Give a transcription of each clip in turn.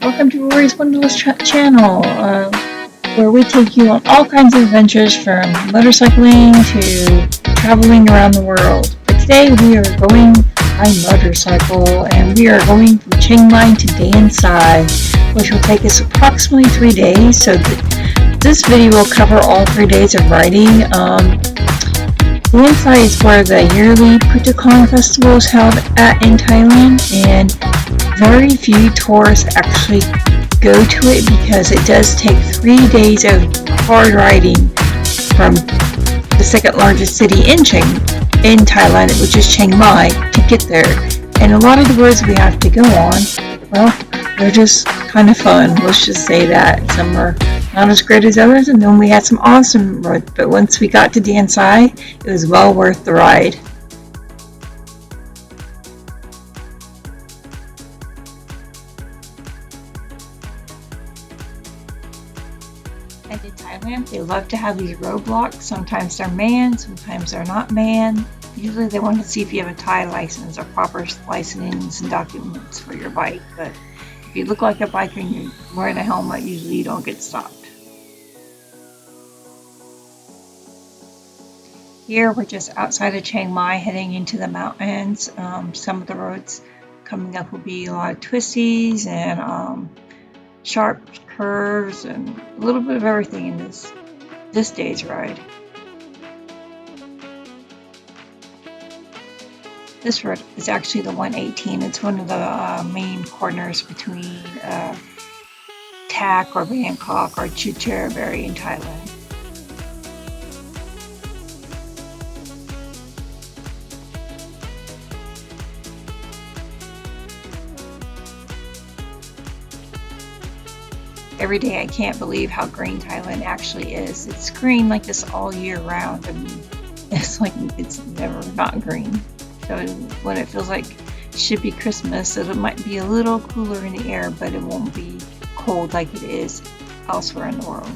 Welcome to Rory's Wonderless channel, where we take you on all kinds of adventures from motorcycling to traveling around the world. But today we are going by motorcycle, and we are going from Chiang Mai to Dan Sai, which will take us approximately 3 days. So this video will cover all 3 days of riding. Dan Sai is where the yearly Phi Ta Khon Festival is held in Thailand, and very few tourists actually go to it because it does take 3 days of hard riding from the second largest city in Thailand, which is Chiang Mai, to get there. And a lot of the roads we have to go on, well, they're just kind of fun. Let's just say that. Some are not as great as others, and then we had some awesome roads. But once we got to Dan Sai, it was well worth the ride. And in Thailand, they love to have these roadblocks. Sometimes they're manned, sometimes they're not manned. Usually they want to see if you have a Thai license or proper licensing and documents for your bike. But if you look like a biker and you're wearing a helmet, usually you don't get stopped. Here we're just outside of Chiang Mai heading into the mountains. Some of the roads coming up will be a lot of twisties and sharp curves and a little bit of everything in this day's ride. This road is actually the 118. It's one of the main corners between Tak or Bangkok or Chucheraberry in Thailand. Every day I can't believe how green Thailand actually is. It's green like this all year round. I mean, it's like it's never not green. So when it feels like it should be Christmas, it might be a little cooler in the air, but it won't be cold like it is elsewhere in the world.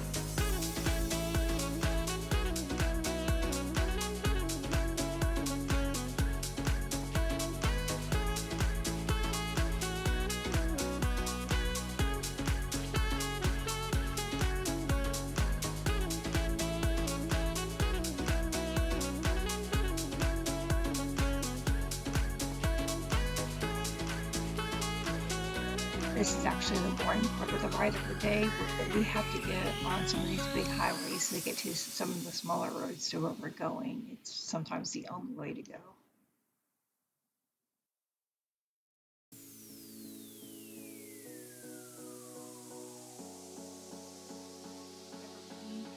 This is actually the boring part of the ride of the day, but we have to get on some of these big highways to get to some of the smaller roads to where we're going. It's sometimes the only way to go.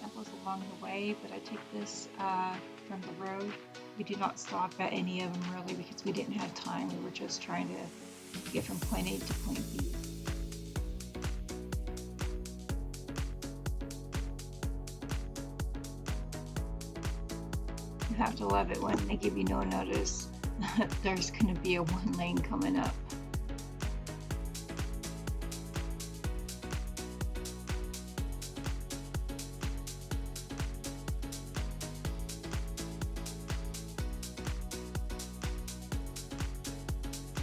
Temples along the way, but I take this from the road. We do not stop at any of them really because we didn't have time. We were just trying to get from point A to point B. You have to love it when they give you no notice that there's going to be a one lane coming up.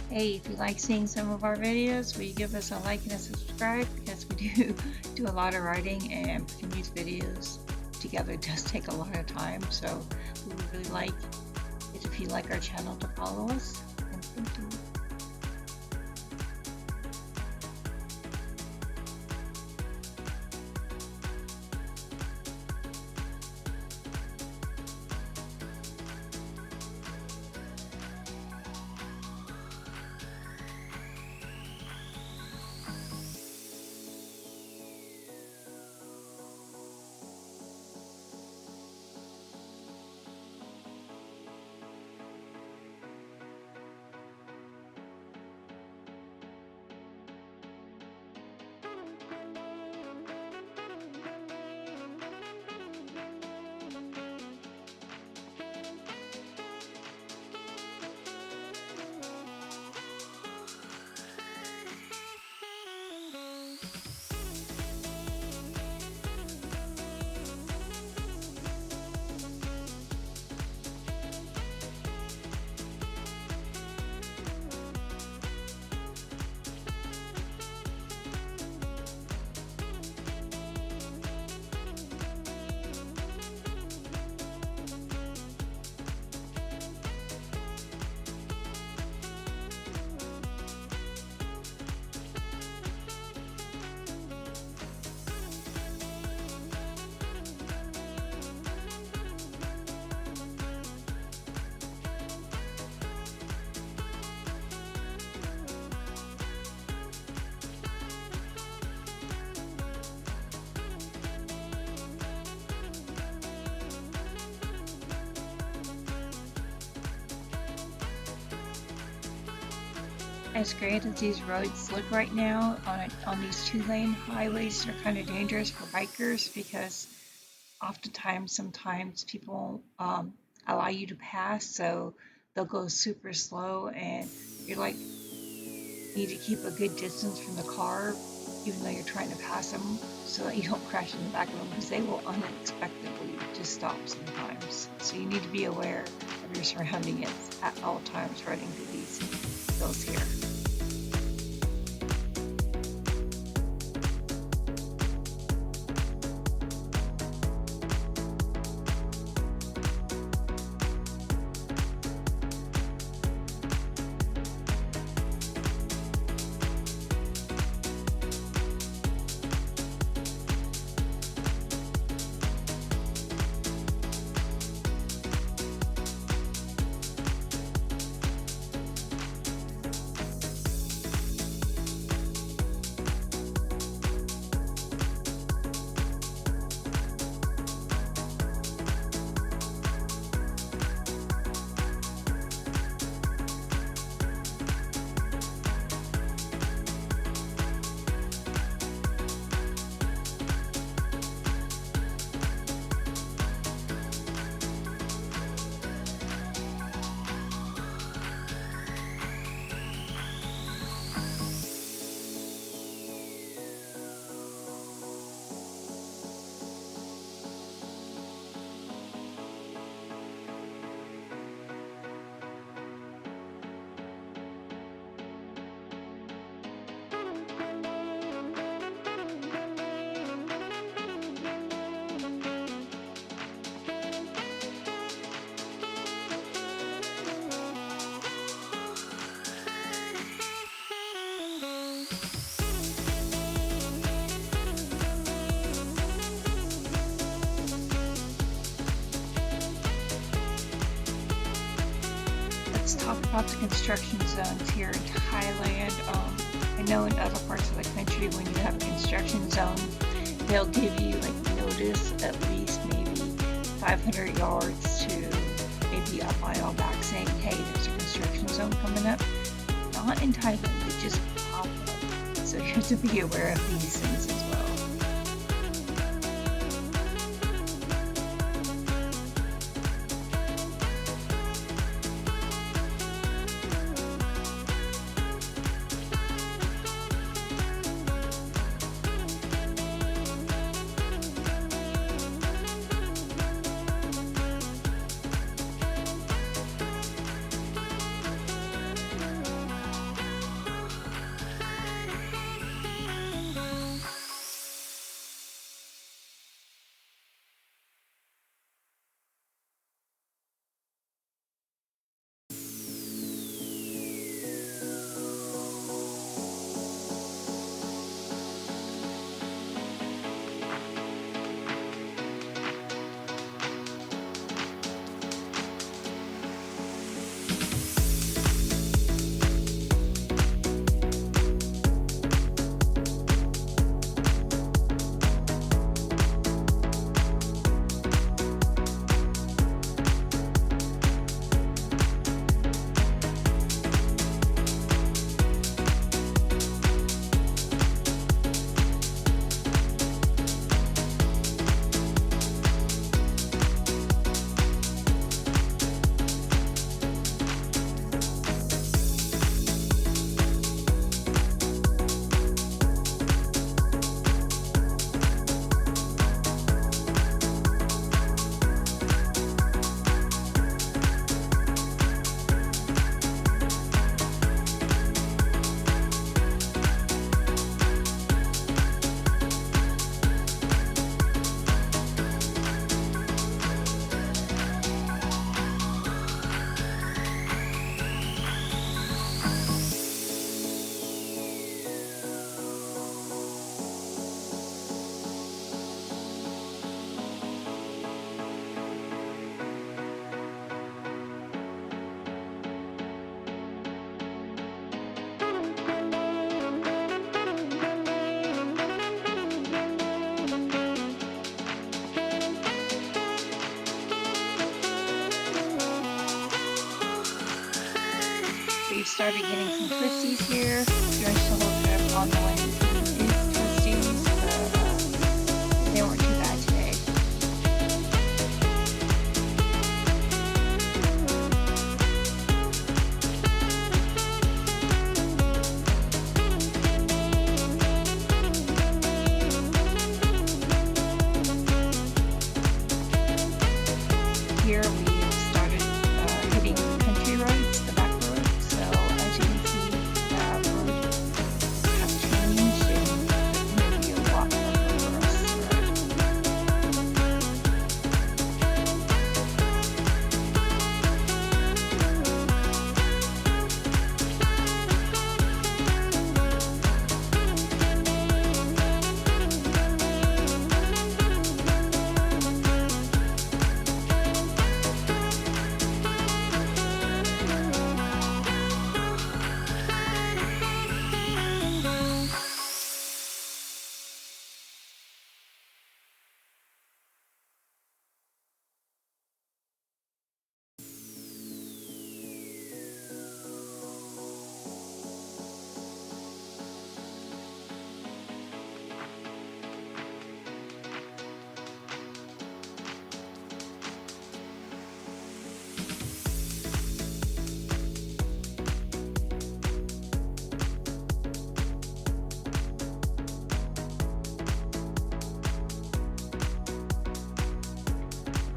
Hey, if you like seeing some of our videos, will you give us a like and a subscribe? Because we do a lot of writing, and putting these videos together does take a lot of time. So we would really like it if you like our channel to follow us. And thank you. As great as these roads look right now on these two-lane highways, they're kind of dangerous for bikers because sometimes people allow you to pass, so they'll go super slow, and you're like need to keep a good distance from the car, even though you're trying to pass them, so that you don't crash in the back of them because they will unexpectedly just stop sometimes. So you need to be aware of your surroundings at all times riding through these hills here. Let's talk about the construction zones here in Thailand. I know in other parts of the country, when you have a construction zone, they'll give you like notice at least maybe 500 yards to maybe a mile back, saying, "Hey, there's a construction zone coming up." Not in Thailand, they just pop up. So you have to be aware of these things as well.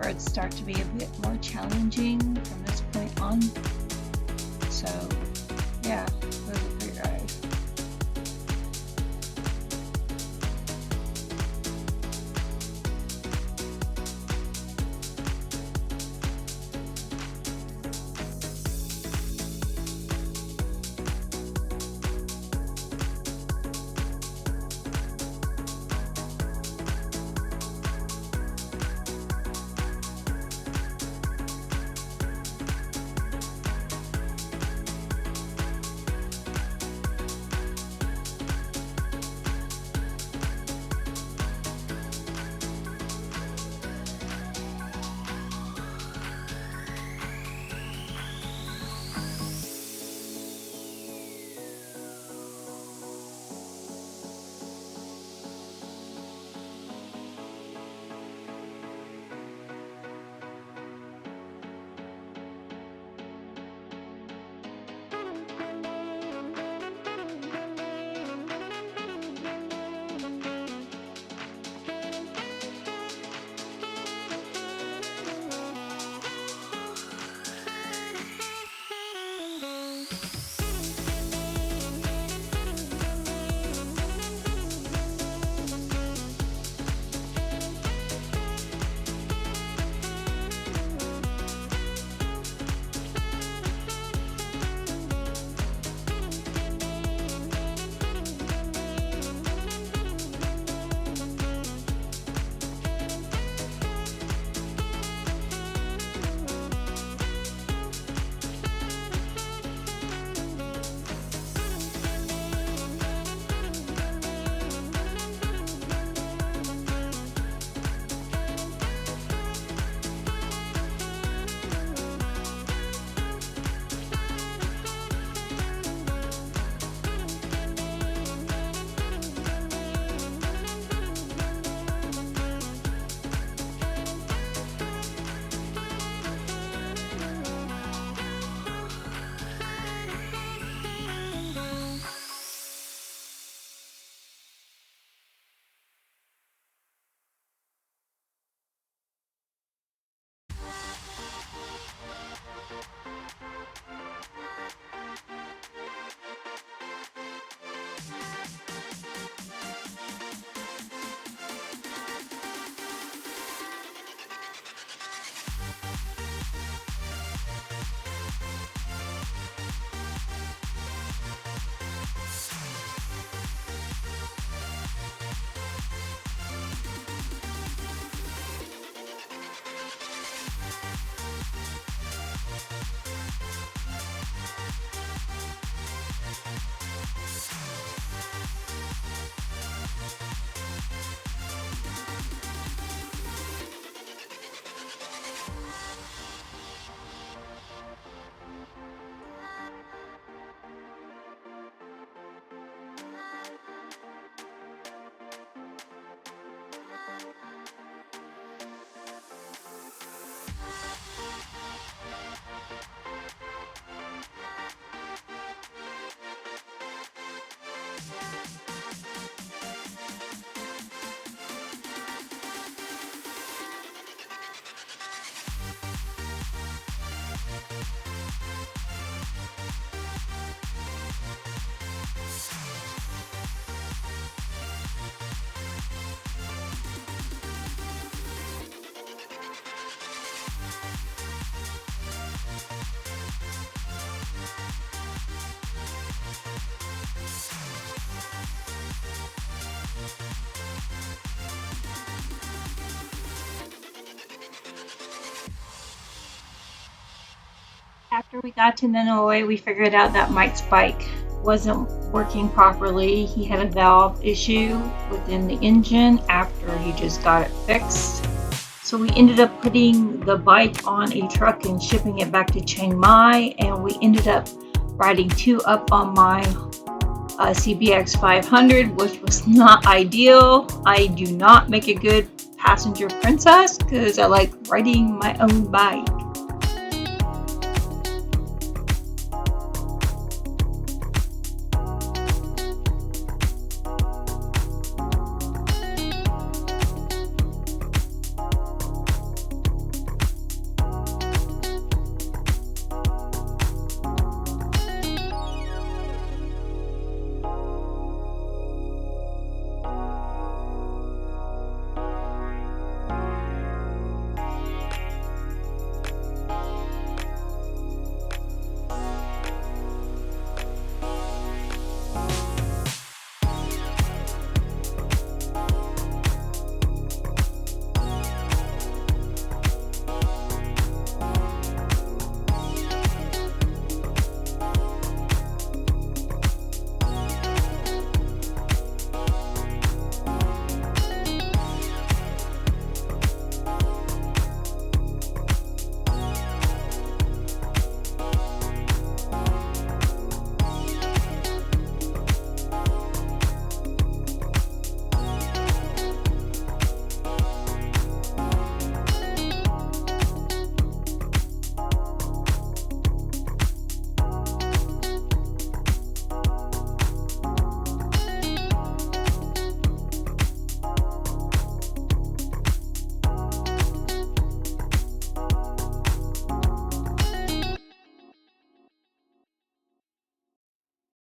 roads start to be a bit more challenging from this point on. So yeah, it was a great ride. After we got to Nanaue, we figured out that Mike's bike wasn't working properly. He had a valve issue within the engine after he just got it fixed. So we ended up putting the bike on a truck and shipping it back to Chiang Mai, and we ended up riding 2 up on my CBX 500, which was not ideal. I do not make a good passenger princess because I like riding my own bike.